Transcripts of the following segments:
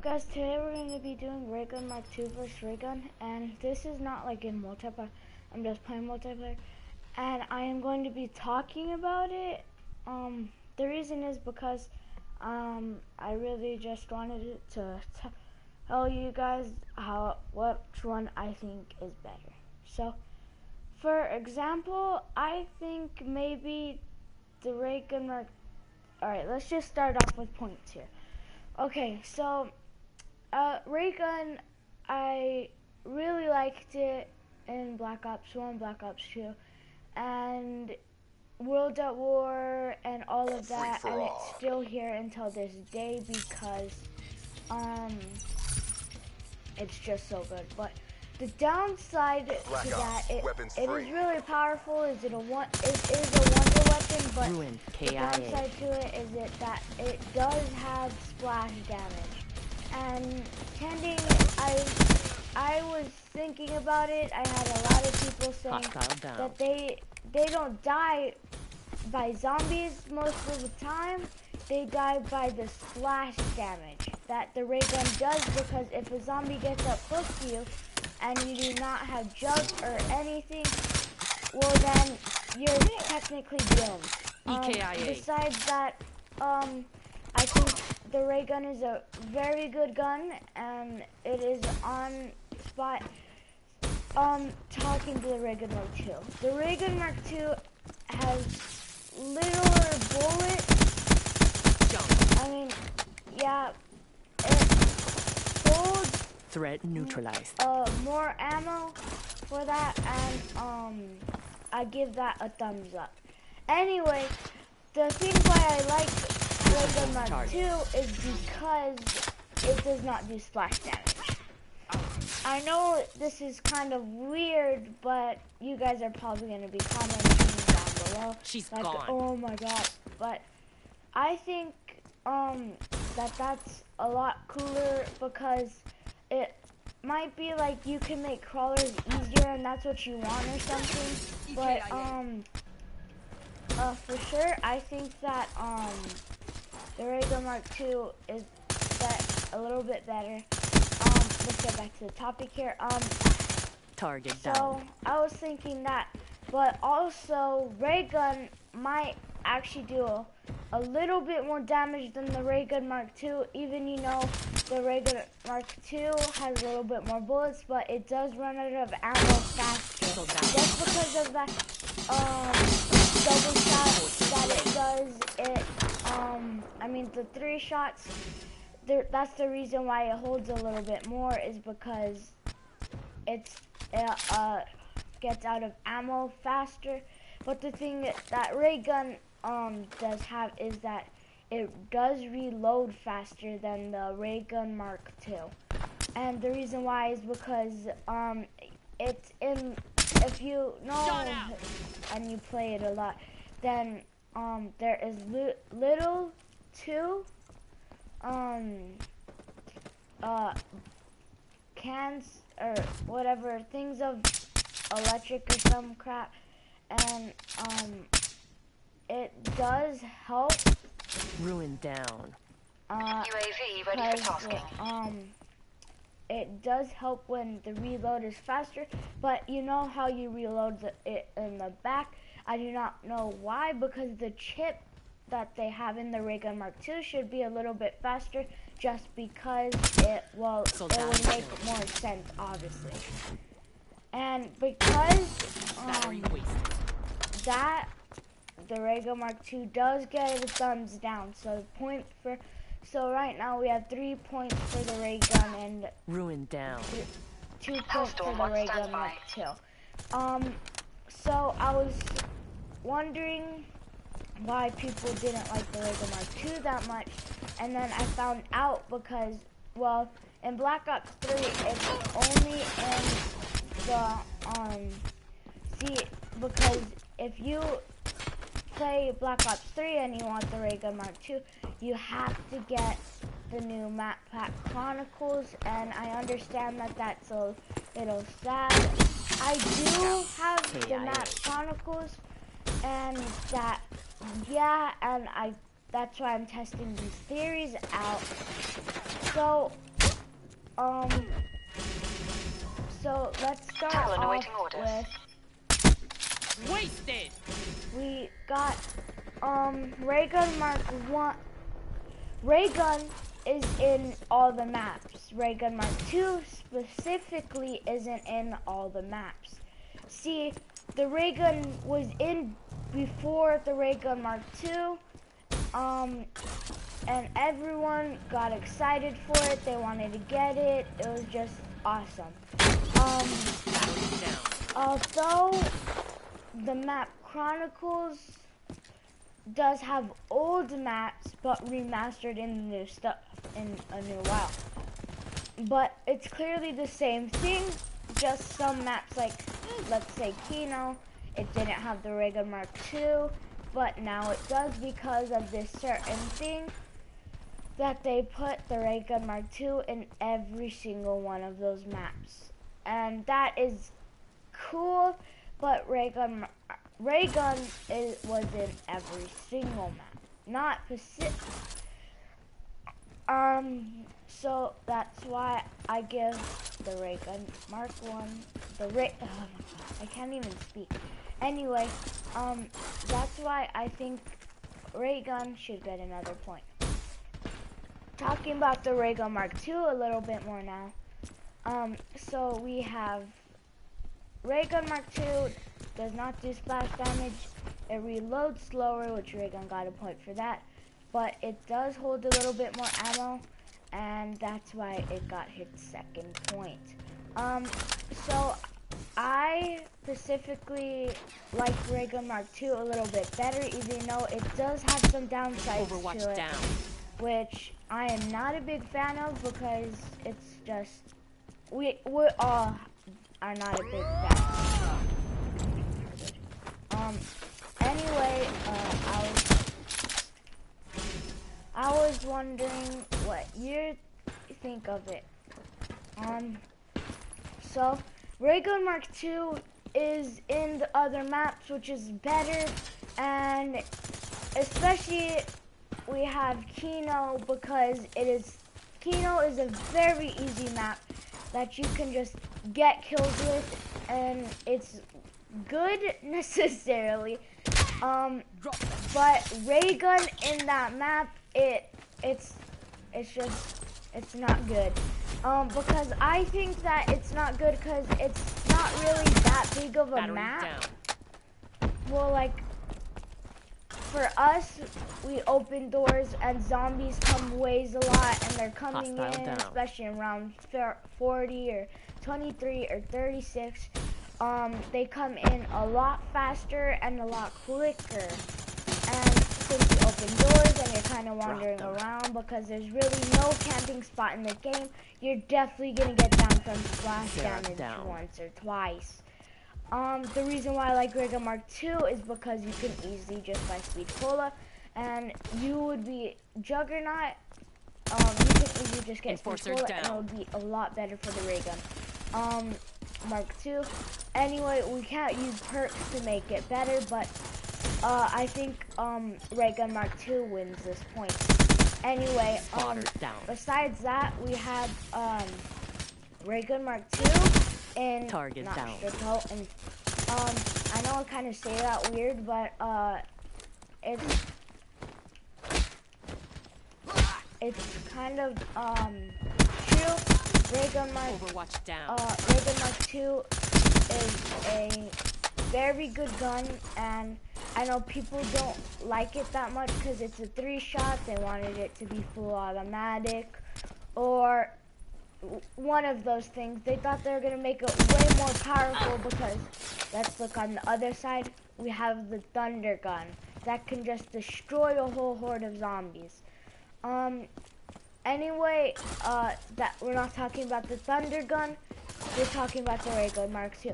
Guys, today we're going to be doing Ray Gun Mark II versus Ray Gun, and this is not like in multiplayer, I'm just playing multiplayer, and I am going to be talking about it. The reason is because I really just wanted to tell you guys which one I think is better. So, for example, I think maybe the Ray Gun Mark. Alright, let's just start off with points here. Okay, so Ray Gun, I really liked it in Black Ops 1, Black Ops 2, and World at War and all of that, and it's still here until this day because it's just so good. But the downside to that, it is really powerful. It is a wonder weapon, but the downside to it is that it does have splash damage. And tending, I was thinking about it. I had a lot of people saying that they don't die by zombies most of the time. They die by the splash damage that the ray gun does, because if a zombie gets up close to you and you do not have jug or anything, well then you're technically doomed. Besides that, I think the ray gun is a very good gun, and it is on spot. Talking to the ray gun Mark II. The ray gun Mark II has littler bullets. I mean, yeah, it holds threat neutralized. More ammo for that, and I give that a thumbs up. Anyway, the thing why I like Ray Gun Mark II is because it does not do splash damage. I know this is kind of weird, but you guys are probably going to be commenting down below. She's like, gone. Oh my god. But I think that's a lot cooler, because it might be like you can make crawlers easier and that's what you want or something. But for sure I think that the Ray Gun Mark II is a little bit better. Let's get back to the topic here. Target so down. I was thinking that, but also Ray Gun might actually do a little bit more damage than the Ray Gun Mark II, even the Ray Gun Mark II has a little bit more bullets, but it does run out of ammo faster. Just because of that double shot that it does, I mean the 3 shots, that's the reason why it holds a little bit more, is because it gets out of ammo faster. But the thing that Ray Gun does have is that it does reload faster than the Ray Gun Mark II. And the reason why is because it's in, if you know and you play it a lot, then there is little 2 cans or whatever, things of electric or some crap, and it does help. Ruin down. UAV ready for tasking. It does help when the reload is faster, but you know how you reload it in the back? I do not know why, because the chip that they have in the Ray Gun Mark II should be a little bit faster, just because it would make more sense, obviously. And because that, the Ray Gun Mark II does get a thumbs down. So right now we have 3 points for the Ray Gun and ruin down. 2 points for the Ray Gun Mark II. So I was wondering why people didn't like the Ray Gun Mark II that much, and then I found out because, well, in Black Ops 3 it's only in the because if you play Black Ops 3 and you want the Ray Gun Mark II, you have to get the new Map Pack Chronicles, and I understand that that's a little sad. I do have the Map Chronicles, and that's why I'm testing these theories out. So So let's start Talon off awaiting orders. with, Wasted. we got, Ray Gun Mark 1. Ray Gun is in all the maps. Ray Gun Mark 2 specifically isn't in all the maps. See, the Ray Gun was in before the Ray Gun Mark 2, and everyone got excited for it. They wanted to get it. It was just awesome. Although the map Chronicles does have old maps, but remastered in the new stuff in a new WoW. But it's clearly the same thing, just some maps like, let's say Kino, it didn't have the Ray Gun Mark II, but now it does because of this certain thing that they put the Ray Gun Mark II in every single one of those maps. And that is cool, but Ray Gun was in every single map, not Pacific. So that's why I give the Ray Gun Mark 1, oh my god, I can't even speak. Anyway, that's why I think Ray Gun should get another point. Talking about the Ray Gun Mark II a little bit more now. So we have Ray Gun Mark II does not do splash damage. It reloads slower, which Ray Gun got a point for that. But it does hold a little bit more ammo, and that's why it got his second point. So I specifically like Ray Gun Mark II a little bit better, even though it does have some downsides to it, which I am not a big fan of because it's just we all are not a big fan. Anyway, I was wondering what you think of it. So Ray Gun Mark II is in the other maps, which is better, and especially we have Kino because Kino is a very easy map that you can just get kills with, and it's good necessarily. But Ray Gun in that map, it's not good. Because I think that it's not good because it's not really that big of a map. Well, like, for us, we open doors and zombies come waves a lot, and they're coming in, especially around 40 or 23 or 36. They come in a lot faster and a lot quicker. And since you open doors and you're kind of wandering around because there's really no camping spot in the game, you're definitely going to get down from splash damage once or twice. The reason why I like Ray Gun Mark II is because you can easily just buy Speed Cola, and you would be Juggernaut. You can easily just get Speed Cola, and it would be a lot better for the Ray Gun Mark II. Anyway, we can't use perks to make it better, but I think Ray Gun Mark II wins this point. Anyway, besides that, we have Ray Gun Mark II and Target down. And I know I kind of say that weird, but it's kind of true. Ray Gun Mark Ray Gun Mark II is a very good gun, and I know people don't like it that much because it's a 3-shot. They wanted it to be full automatic, or one of those things. They thought they were going to make it way more powerful because, let's look on the other side, we have the Thunder Gun that can just destroy a whole horde of zombies. Anyway, that we're not talking about the Thunder Gun, we're talking about the Ray Gun Mark II.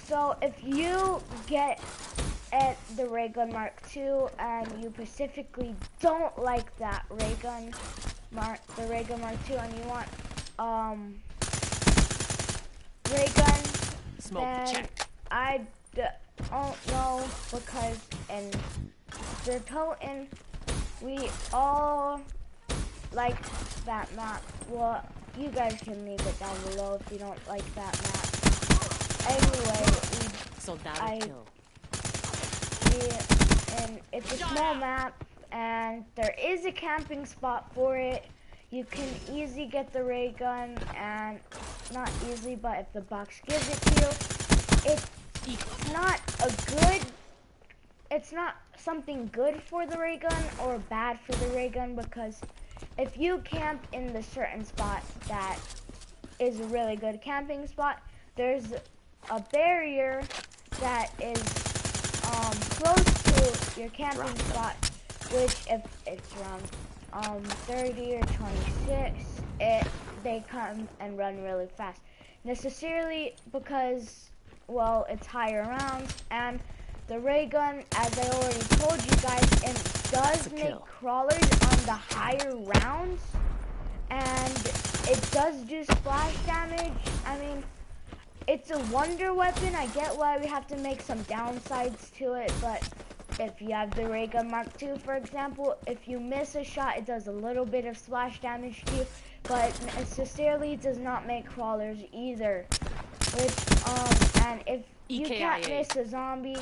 So if you get at the Ray Gun Mark II and you specifically don't like that the Ray Gun Mark II, and you want Ray Gun, then I don't know, because in the Toten we all like that map. Well, you guys can leave it down below if you don't like that map. Anyway, Soldado kill. and it's a small map, and there is a camping spot for it. You can easily get the ray gun, and not easily, but if the box gives it to you, it's not something good for the ray gun or bad for the ray gun, because if you camp in the certain spot that is a really good camping spot, there's a barrier that is close to your camping spot, which if it's around 30 or 26, they come and run really fast. Necessarily because, well, it's higher rounds, and the ray gun, as I already told you guys, it does make crawlers on the higher rounds, and it does do splash damage. I mean, it's a wonder weapon. I get why we have to make some downsides to it, but if you have the ray gun Mark II, for example, if you miss a shot, it does a little bit of splash damage to you, but necessarily does not make crawlers either. Which, and if you can't miss a zombie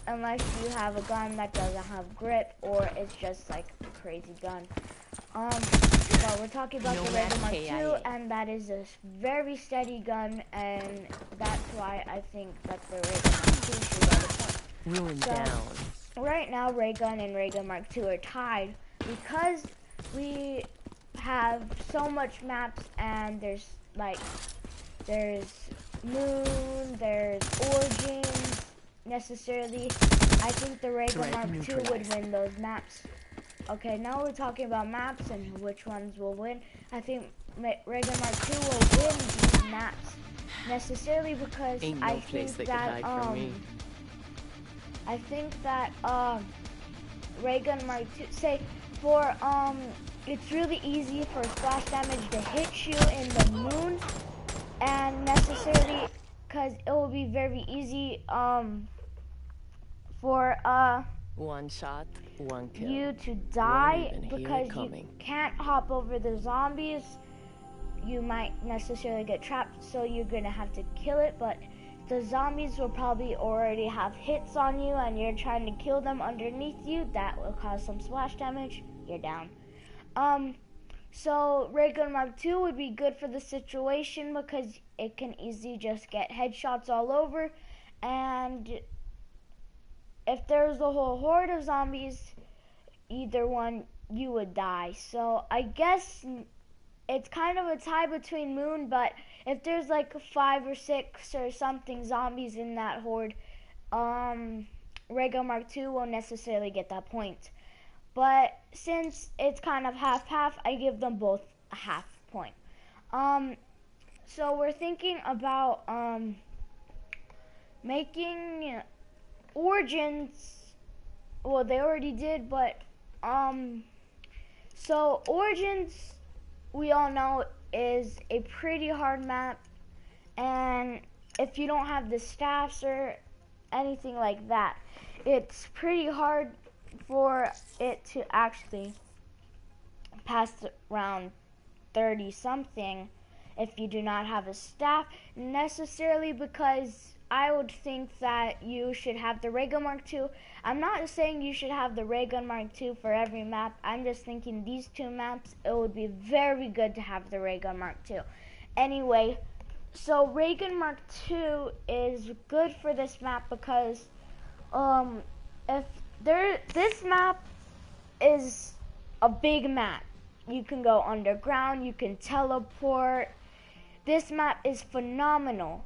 unless you have a gun that doesn't have grip, or it's just like a crazy gun. But we're talking about the ray gun Mark II, and that is a very steady gun, and that's why I think that the ray gun Mark II should get a point. Ruin down. Right now, ray gun and ray gun Mark II are tied because we have so much maps, and there's Moon, there's Origins. Necessarily, I think the ray gun Mark II would win those maps. Okay, now we're talking about maps and which ones will win. I think ray gun Mark II will win these maps. Necessarily because I think that ray gun Mark II, say for it's really easy for splash damage to hit you in the moon, and necessarily because it will be very easy for one shot, one kill. You to die because you can't hop over the zombies. You might necessarily get trapped, so you're gonna have to kill it, but the zombies will probably already have hits on you, and you're trying to kill them underneath you. That will cause some splash damage. You're down. So ray gun Mark II would be good for the situation because it can easily just get headshots all over, and if there's a whole horde of zombies, either one, you would die. So I guess it's kind of a tie between Moon, but if there's like 5 or 6 or something zombies in that horde, ray gun Mark II won't necessarily get that point. But since it's kind of half-half, I give them both a half point. So we're thinking about making Origins. Well, they already did, but so Origins, we all know, is a pretty hard map, and if you don't have the staffs or anything like that, it's pretty hard for it to actually pass round 30 something if you do not have a staff, necessarily because I would think that you should have the ray gun Mark II. I'm not saying you should have the ray gun Mark II for every map. I'm just thinking these two maps, it would be very good to have the ray gun Mark II. Anyway, so ray gun Mark II is good for this map because this map is a big map. You can go underground, you can teleport. This map is phenomenal.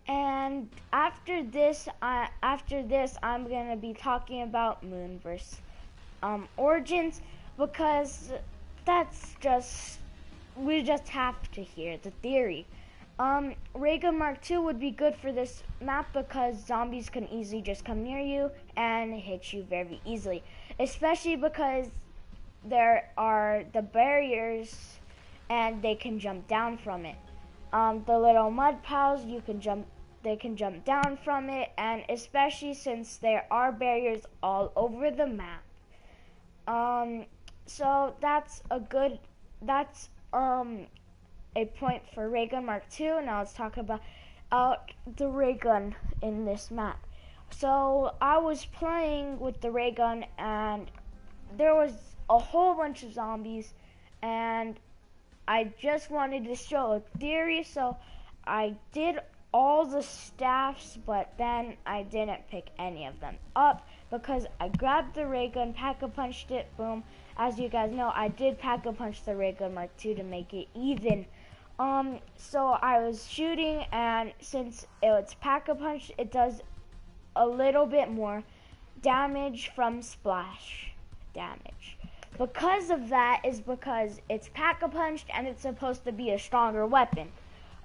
And after this, I'm gonna be talking about Moon versus Origins, because we just have to hear the theory. Ray gun Mark II would be good for this map because zombies can easily just come near you and hit you very easily, especially because there are the barriers and they can jump down from it. The little mud piles, they can jump down from it, and especially since there are barriers all over the map. So that's a point for Ray Gun Mark II. Now let's talk about the ray gun in this map. So I was playing with the ray gun and there was a whole bunch of zombies and I just wanted to show a theory, so I did all the staffs, but then I didn't pick any of them up because I grabbed the ray gun, pack-a-punched it, boom. As you guys know, I did pack-a-punch the ray gun Mark II to make it even. So I was shooting, and since it's pack-a-punch, it does a little bit more damage from splash damage. Because of that is because it's pack-a-punched and it's supposed to be a stronger weapon.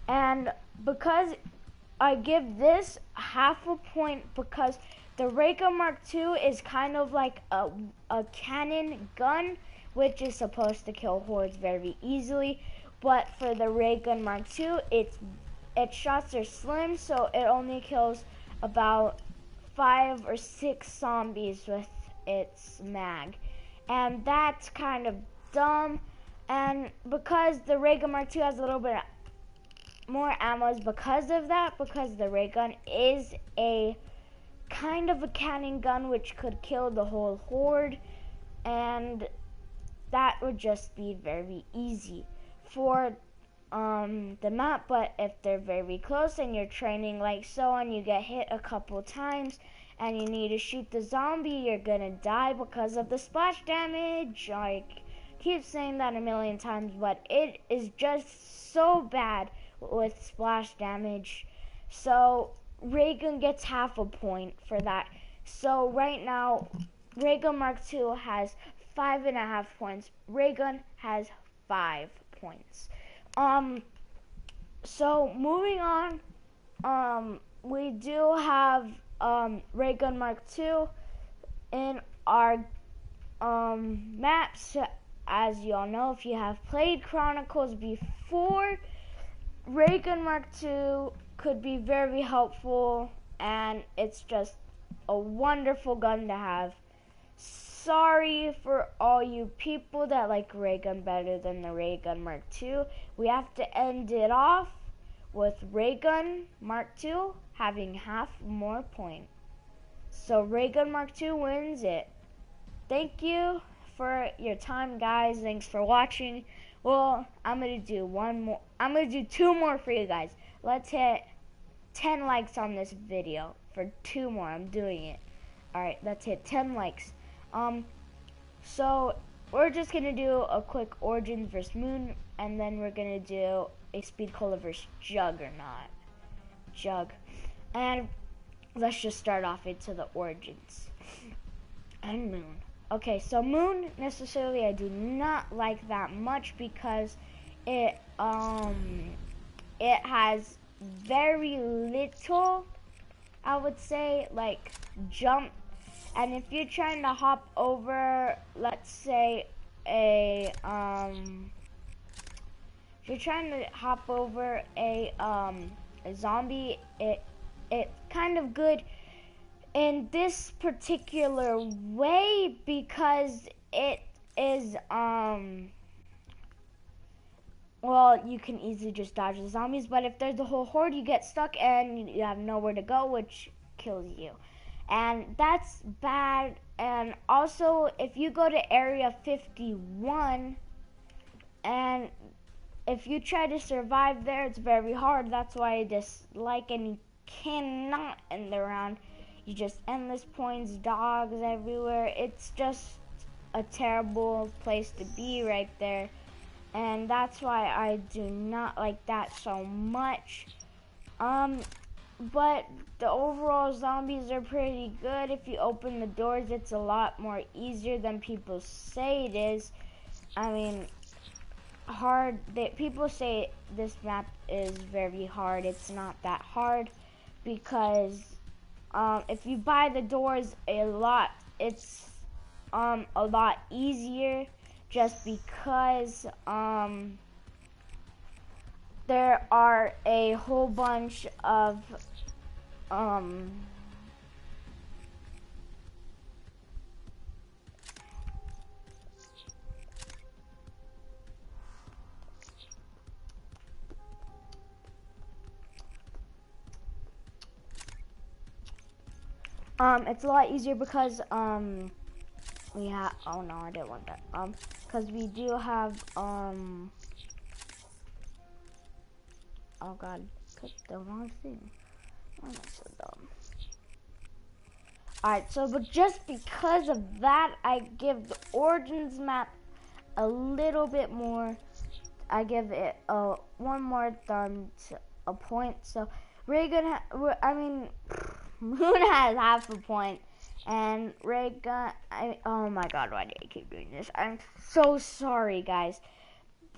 And because I give this half a point because the ray gun Mark II is kind of like a cannon gun, which is supposed to kill hordes very easily. But for the ray gun Mark II, its shots are slim, so it only kills about 5 or 6 zombies with its mag. And that's kind of dumb. And because the ray gun Mark II has a little bit more ammo, because of that, because the ray gun is a kind of a cannon gun which could kill the whole horde, and that would just be very easy for the map. But if they're very close and you're training like so and you get hit a couple times and you need to shoot the zombie, you're gonna die because of the splash damage. I keep saying that a million times, but it is just so bad with splash damage. So ray gun gets half a point for that. So right now, ray gun Mark II has 5.5 points. Ray gun has 5 points. So moving on, we do have ray gun Mark II in our maps. As you all know, if you have played Chronicles before, ray gun Mark II could be very helpful, and it's just a wonderful gun to have. Sorry for all you people that like ray gun better than the ray gun Mark II. We have to end it off with ray gun Mark II having half more point. So ray gun Mark II wins it. Thank you for your time, guys. Thanks for watching. Well, I'm gonna do one more. I'm gonna do 2 more for you guys. Let's hit 10 likes on this video for 2 more. I'm doing it. All right, let's hit 10 likes. So we're just gonna do a quick Origins versus Moon, and then we're gonna do a Speed Cola versus Juggernaut. And let's just start off into the Origins and Moon. Okay, so Moon necessarily I do not like that much because it has very little, I would say, like jump. And if you're trying to hop over, let's say a zombie, it's kind of good in this particular way because it is well, you can easily just dodge the zombies, but if there's a whole horde, you get stuck and you have nowhere to go, which kills you. And that's bad. And also, if you go to Area 51, and if you try to survive there, it's very hard. That's why I dislike, and you cannot end the round. You just endless points, dogs everywhere. It's just a terrible place to be right there. And that's why I do not like that so much. But the overall zombies are pretty good. If you open the doors, it's a lot more easier than people say it is. I mean, people say this map is very hard. It's not that hard because if you buy the doors it's a lot easier just because there are a whole bunch of It's a lot easier because we have, oh no, I didn't want that. Because we do have oh god, clicked the wrong thing. Why am I so dumb? Alright, so but just because of that, I give the Origins map a little bit more. I give it one more a point. So Reagan, Moon has half a point, and Reagan. Oh my God, why do I keep doing this? I'm so sorry, guys.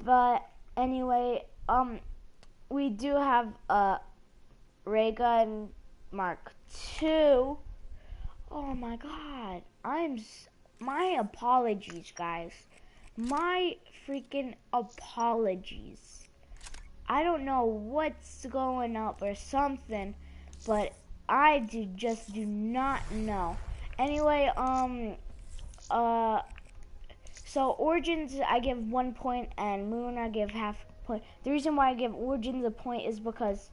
But anyway, we do have Reagan Mark II. Oh my God, my apologies, guys. My freaking apologies. I don't know what's going up or something, but I just do not know. Anyway, so Origins I give 1 point and Moon I give half a point. The reason why I give Origins a point is because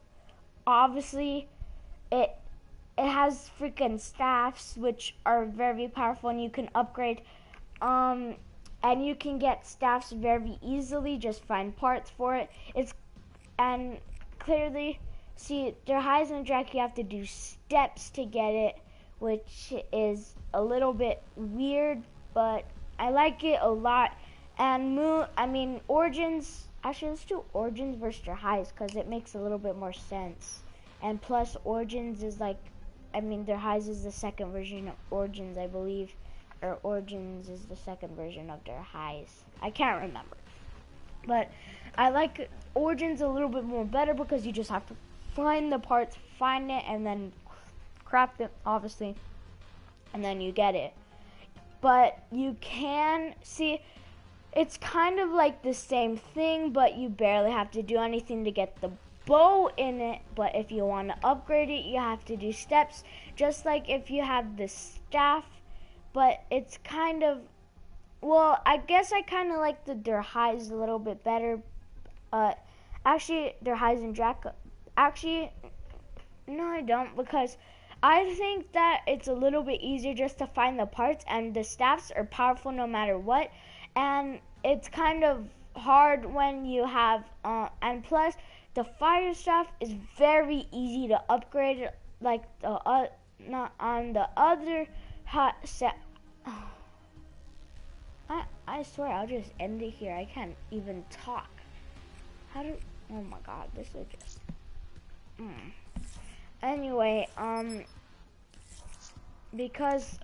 obviously it has freaking staffs which are very powerful and you can upgrade. And you can get staffs very easily. Just find parts for it. And clearly, see, their highs and Jack, you have to do steps to get it, which is a little bit weird, but I like it a lot. And Origins. Actually, let's do Origins versus their highs because it makes a little bit more sense. And plus, Origins is like, their highs is the second version of Origins, I believe. Or Origins is the second version of their highs. I can't remember. But I like Origins a little bit more better because you just have to find the parts, find it, and then craft it, obviously. And then you get it. But you can see, it's kind of like the same thing, but you barely have to do anything to get the bow in it. But if you want to upgrade it, you have to do steps. Just like if you have the staff. But it's kind of, well, I guess I kind of like their highs a little bit better. Actually, their highs and Jack. Actually, no, I don't, because I think that it's a little bit easier just to find the parts, and the staffs are powerful no matter what. And it's kind of hard when you have, and plus, the fire staff is very easy to upgrade, like not on the other hot set. I swear I'll just end it here. I can't even talk. Oh my God, this is just. Anyway, because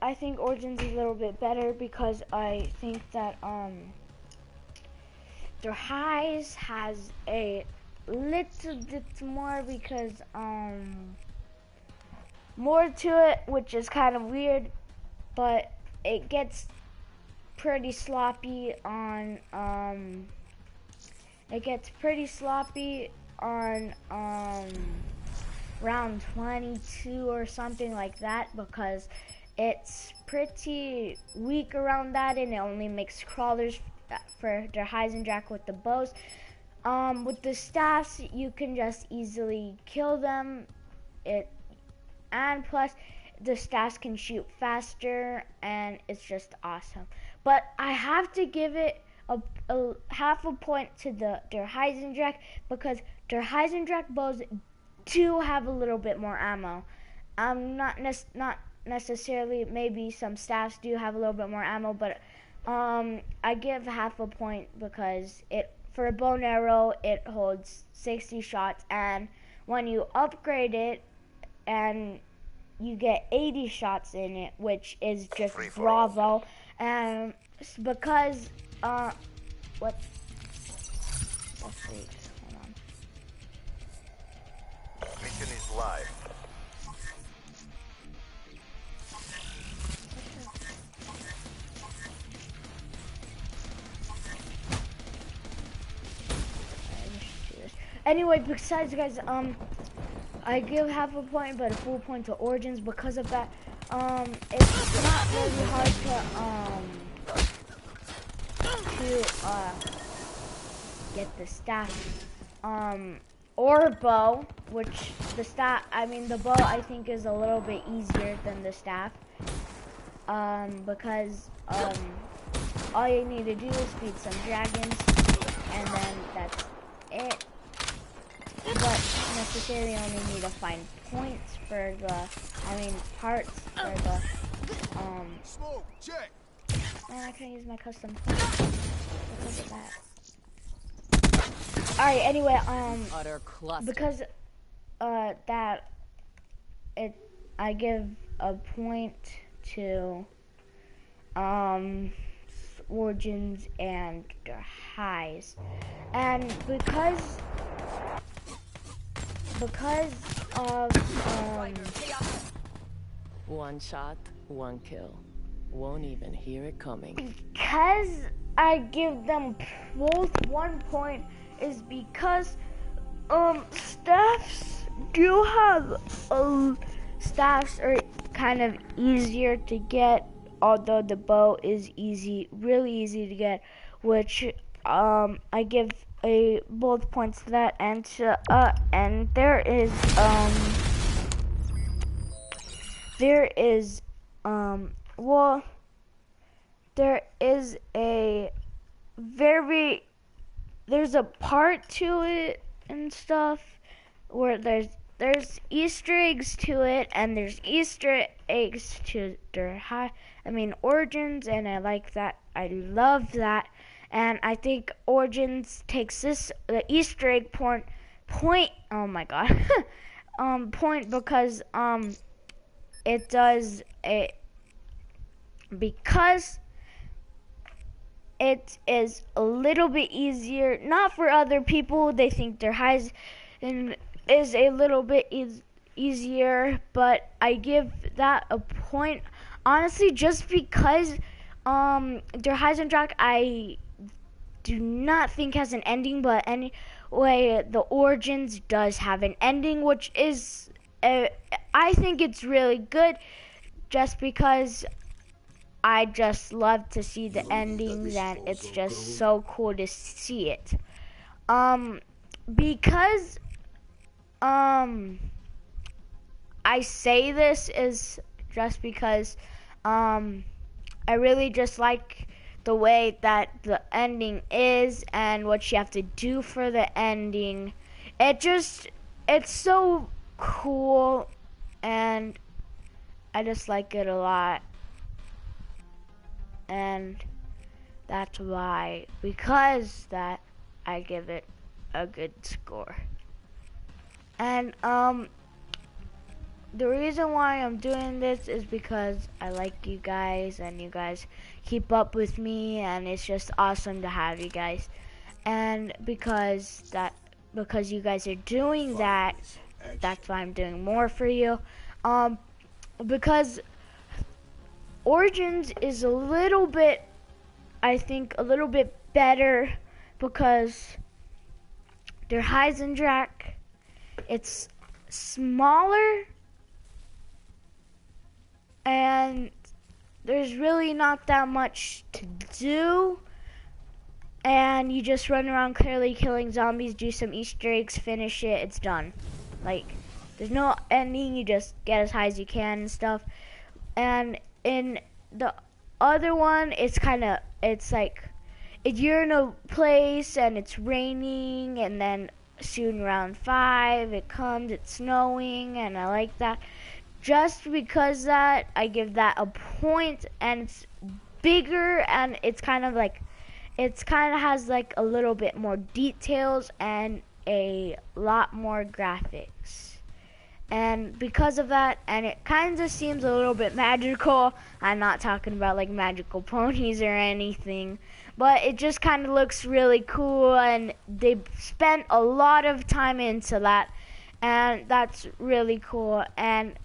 I think Origins is a little bit better because I think that their highs has a little bit more because more to it, which is kind of weird, but it gets pretty sloppy on round 22 or something like that, because it's pretty weak around that, and it only makes crawlers for their highs and Jack with the bows. With the staffs, you can just easily kill them. And plus, the staffs can shoot faster, and it's just awesome. But I have to give it a half a point to their Heisendrack, because their Heisendrack bows do have a little bit more ammo. Not necessarily, maybe some staffs do have a little bit more ammo, but I give half a point because for a bow and arrow, it holds 60 shots, and when you upgrade it, and you get 80 shots in it, which is just bravo. And because let's see, hold on. Mission is live. Anyway, besides, guys, I give half a point, but a full point to Origins because of that. It's not really hard to get the staff. or bow, which the bow I think is a little bit easier than the staff. Because all you need to do is beat some dragons, and then that's it. But necessarily only need to find points for parts for the Smoke, check. Man, I can't use my custom points because of that. Alright, anyway, Utter cluster. because I give a point to origins and their highs, and because of One shot, one kill. Won't even hear it coming. because I give them both 1 point is because staffs do have staffs are kind of easier to get, although the bow is really easy to get, which I give both points to that, and there is there is a part to it and stuff where there's Easter eggs to it, and there's Easter eggs to their Origins, and I like that. I love that, and I think Origins takes the Easter egg point. Oh my god, point because it does it because it is a little bit easier, not for other people. They think their highs is a little bit easier, but I give that a point, honestly, just because their highs and Drac I do not think has an ending, but anyway, the Origins does have an ending, which is I think it's really good, just because I just love to see the endings, and it's just so cool to see it. Because I say this is just because I really just like the way that the ending is and what you have to do for the ending. It's so cool, and I just like it a lot. And that's why, because that, I give it a good score. And the reason why I'm doing this is because I like you guys, and you guys keep up with me, and it's just awesome to have you guys. And because you guys are doing that, that's why I'm doing more for you. Because Origins is a little bit, I think, a little bit better because their highs and Drac, it's smaller, and there's really not that much to do, and you just run around clearly killing zombies, do some Easter eggs, finish it, it's done. Like, there's no ending, you just get as high as you can and stuff. And in the other one, it's like if you're in a place and it's raining, and then soon around 5 it's snowing, and I like that. Just because that, I give that a point, and it's bigger, and it's kind of has like a little bit more details and a lot more graphics. And because of that, and it kind of seems a little bit magical. I'm not talking about like magical ponies or anything, but it just kind of looks really cool, and they spent a lot of time into that, and that's really cool. And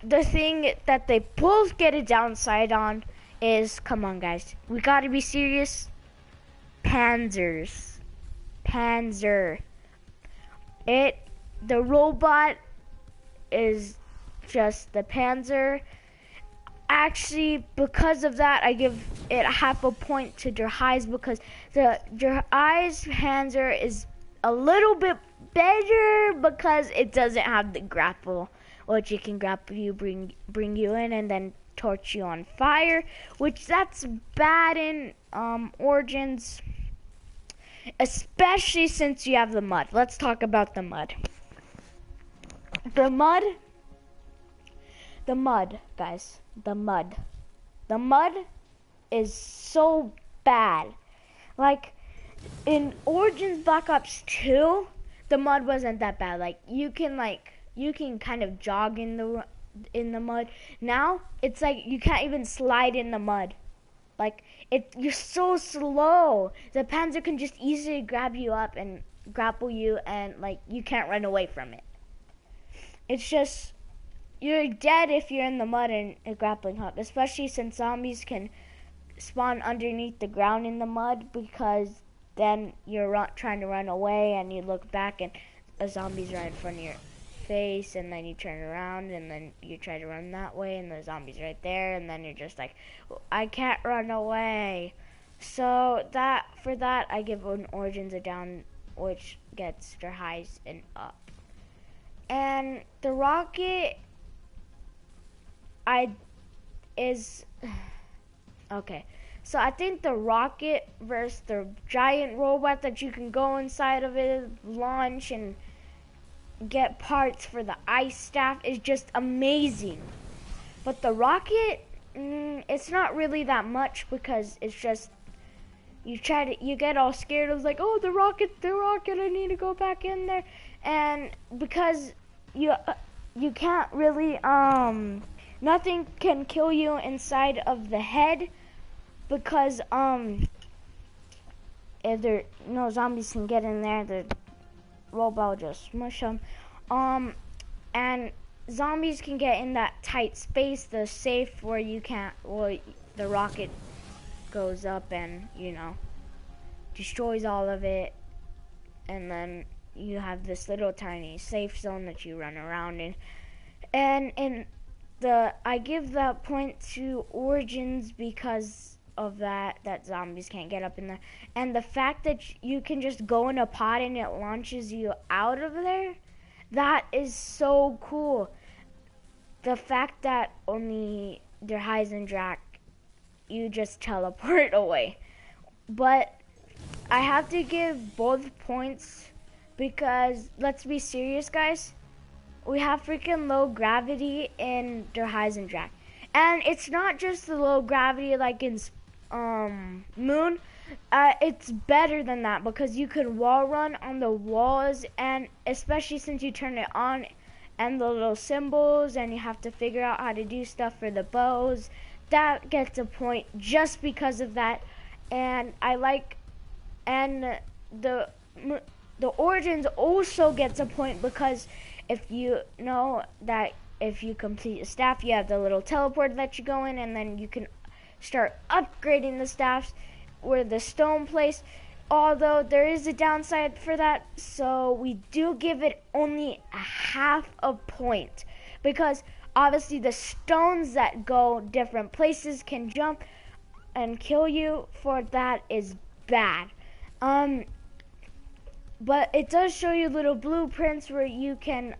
the thing that they both get a downside on is, come on guys, we gotta be serious, Panzer. The robot is just the Panzer. Actually, because of that, I give it half a point to Der Highs, because the Der Highs Panzer is a little bit better because it doesn't have the grapple, which it can grapple you, bring you in, and then torch you on fire, which that's bad in Origins, especially since you have the mud. Let's talk about the mud. The mud, guys. The mud is so bad. Like, in Origins Black Ops 2, the mud wasn't that bad. Like, you can kind of jog in the mud. Now, it's like you can't even slide in the mud. Like, you're so slow. The Panzer can just easily grab you up and grapple you, and, like, you can't run away from it. It's just, you're dead if you're in the mud and a grappling hook, especially since zombies can spawn underneath the ground in the mud, because then you're trying to run away and you look back and a zombie's right in front of your face, and then you turn around and then you try to run that way and the zombie's right there, and then you're just like, I can't run away. So for that I give an Origins a down, which gets their highs and up. And the rocket okay. So I think the rocket versus the giant robot that you can go inside of it, launch and get parts for the ice staff is just amazing. But the rocket, it's not really that much, because it's just, you get all scared. It's like, oh, the rocket, I need to go back in there. And because you can't really, nothing can kill you inside of the head, because if no zombies can get in there, the robot will just smush them. And zombies can get in that tight space, the safe, where you can't, the rocket goes up and, destroys all of it, and then you have this little tiny safe zone that you run around in. And I give that point to Origins because of that zombies can't get up in there, and the fact that you can just go in a pod and it launches you out of there, that is so cool. The fact that only their Heisendrach, you just teleport away. But I have to give both points, because let's be serious, guys, we have freaking low gravity in their Heisendrach, and it's not just the low gravity like in Moon. It's better than that, because you could wall run on the walls, and especially since you turn it on, and the little symbols, and you have to figure out how to do stuff for the bows, that gets a point just because of that. And the Origins also gets a point, because if you know that if you complete a staff, you have the little teleport that you go in, and then you can start upgrading the staffs where the stone place. Although there is a downside for that, so we do give it only a half a point, because obviously the stones that go different places can jump and kill you. For that is bad. But it does show you little blueprints where you can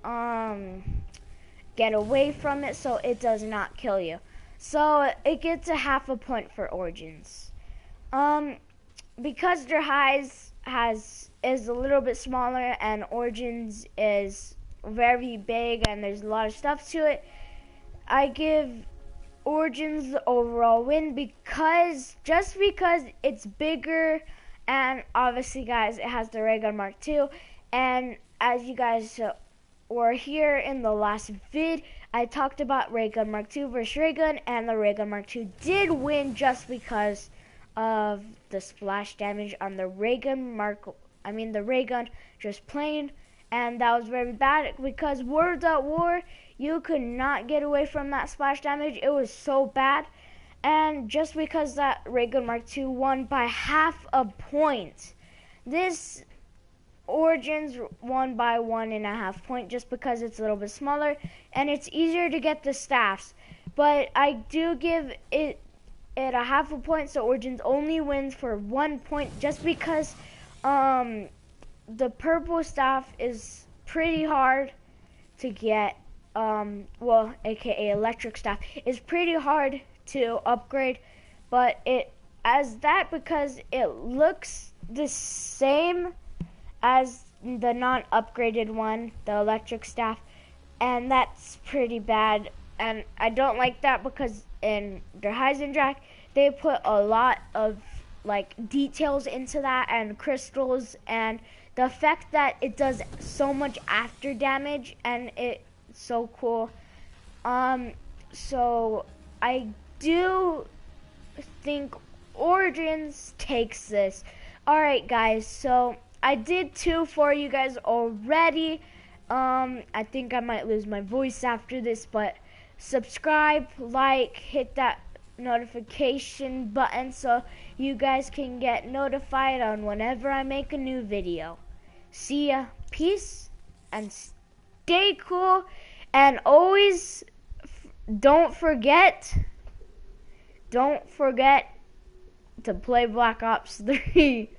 get away from it, so it does not kill you. So it gets a half a point for Origins. Because their highs is a little bit smaller and Origins is very big and there's a lot of stuff to it, I give Origins the overall win, because it's bigger, and obviously, guys, it has the Ray Gun Mark II. And as you guys were here in the last vid, I talked about Ray Gun Mark II versus Ray Gun, and the Ray Gun Mark II did win just because of the splash damage on the Ray Gun the Ray Gun just plain, and that was very bad, because Words at War, you could not get away from that splash damage. It was so bad. And just because that Ray Gun Mark II won by half a point, this Origins won by 1.5 points, just because it's a little bit smaller and it's easier to get the staffs. But I do give it a half a point, so Origins only wins for 1 point, just because the purple staff is pretty hard to get. Well, aka electric staff is pretty hard to upgrade, but it as that because it looks the same as the non-upgraded one, the electric staff, and that's pretty bad. And I don't like that because in the Heisendrack they put a lot of like details into that and crystals, and the fact that it does so much after damage, and it's so cool. So I do think Origins takes this. Alright guys, so I did 2 for you guys already. I think I might lose my voice after this, but subscribe, like, hit that notification button so you guys can get notified on whenever I make a new video. See ya, peace, and stay cool, and always don't forget to play Black Ops 3.